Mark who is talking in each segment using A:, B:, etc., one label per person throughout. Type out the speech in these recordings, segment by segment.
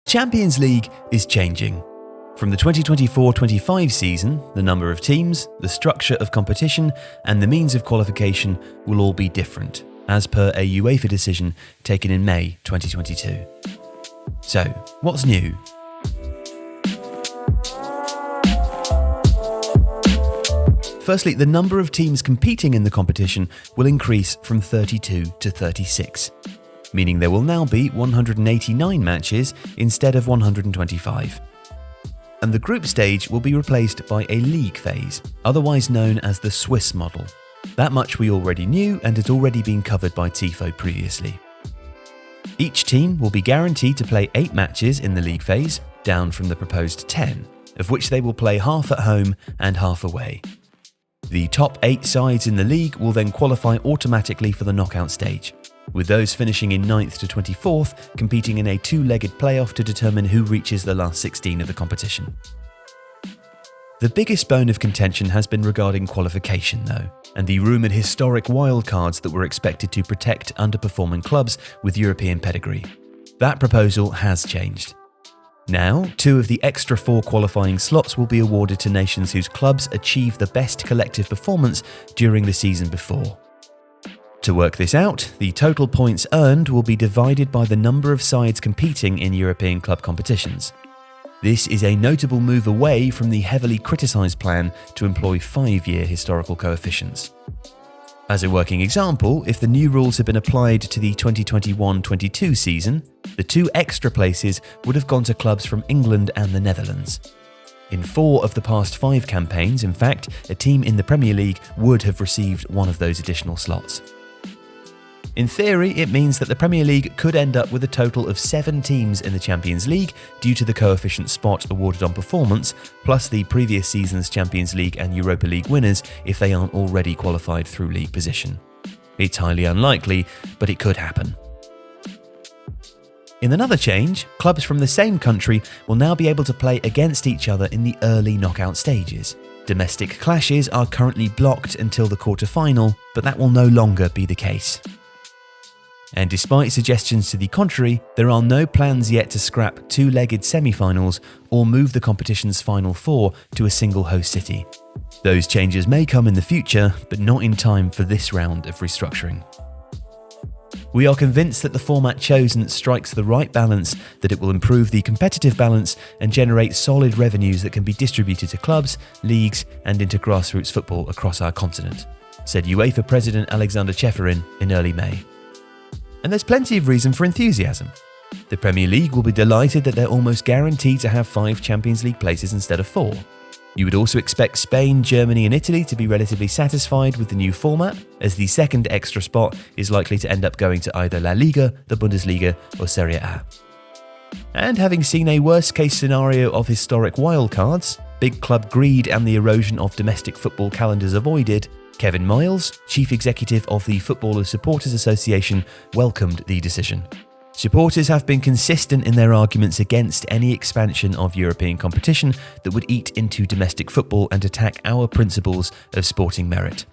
A: Champions League is changing. From the 2024-25 season, the number of teams, the structure of competition, and the means of qualification will all be different, as per a UEFA decision taken in May 2022. So, what's new? Firstly, the number of teams competing in the competition will increase from 32 to 36, meaning there will now be 189 matches instead of 125. And the group stage will be replaced by a league phase, otherwise known as the Swiss model. That much we already knew and has already been covered by Tifo previously. Each team will be guaranteed to play 8 matches in the league phase, down from the proposed 10, of which they will play half at home and half away. The top 8 sides in the league will then qualify automatically for the knockout stage, with those finishing in 9th to 24th competing in a 2-legged playoff to determine who reaches the last 16 of the competition. The biggest bone of contention has been regarding qualification though, and the rumoured historic wildcards that were expected to protect underperforming clubs with European pedigree. That proposal has changed. Now, 2 of the extra 4 qualifying slots will be awarded to nations whose clubs achieve the best collective performance during the season before. To work this out, the total points earned will be divided by the number of sides competing in European club competitions. This is a notable move away from the heavily criticised plan to employ 5-year historical coefficients. As a working example, if the new rules had been applied to the 2021-22 season, the 2 extra places would have gone to clubs from England and the Netherlands. In 4 of the past 5 campaigns, in fact, a team in the Premier League would have received one of those additional slots. In theory, it means that the Premier League could end up with a total of 7 teams in the Champions League due to the coefficient spot awarded on performance, plus the previous season's Champions League and Europa League winners if they aren't already qualified through league position. It's highly unlikely, but it could happen. In another change, clubs from the same country will now be able to play against each other in the early knockout stages. Domestic clashes are currently blocked until the quarter-final, but that will no longer be the case. And despite suggestions to the contrary, there are no plans yet to scrap 2-legged semi-finals or move the competition's final 4 to a single host city. Those changes may come in the future, but not in time for this round of restructuring. We are convinced that the format chosen strikes the right balance, that it will improve the competitive balance and generate solid revenues that can be distributed to clubs, leagues and into grassroots football across our continent, said UEFA President Alexander Ceferin in early May. And there's plenty of reason for enthusiasm. The Premier League will be delighted that they're almost guaranteed to have 5 Champions League places instead of 4. You would also expect Spain, Germany and Italy to be relatively satisfied with the new format, as the second extra spot is likely to end up going to either La Liga, the Bundesliga or Serie A. And having seen a worst-case scenario of historic wildcards, big club greed and the erosion of domestic football calendars avoided, Kevin Miles, Chief Executive of the Footballers Supporters Association, welcomed the decision. Supporters have been consistent in their arguments against any expansion of European competition that would eat into domestic football and attack our principles of sporting merit.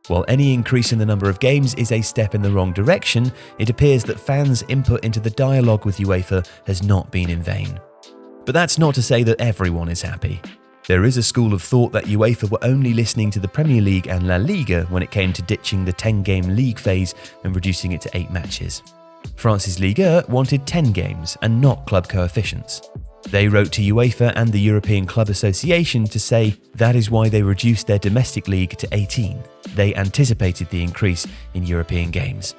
A: While any increase in the number of games is a step in the wrong direction, it appears that fans' input into the dialogue with UEFA has not been in vain. But that's not to say that everyone is happy. There is a school of thought that UEFA were only listening to the Premier League and La Liga when it came to ditching the 10-game league phase and reducing it to 8 matches. France's Ligue 1 wanted 10 games and not club coefficients. They wrote to UEFA and the European Club Association to say that is why they reduced their domestic league to 18. They anticipated the increase in European games.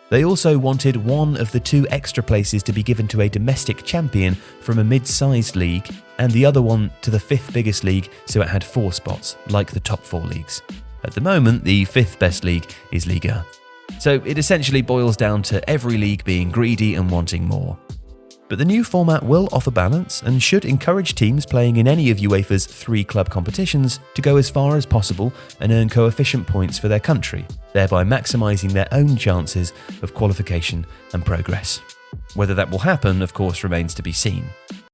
A: They also wanted 1 of the 2 extra places to be given to a domestic champion from a mid-sized league and the other one to the 5th biggest league, so it had 4 spots, like the top 4 leagues. At the moment, the 5th best league is Ligue 1. So it essentially boils down to every league being greedy and wanting more. But the new format will offer balance and should encourage teams playing in any of UEFA's 3 club competitions to go as far as possible and earn coefficient points for their country, thereby maximising their own chances of qualification and progress. Whether that will happen, of course, remains to be seen.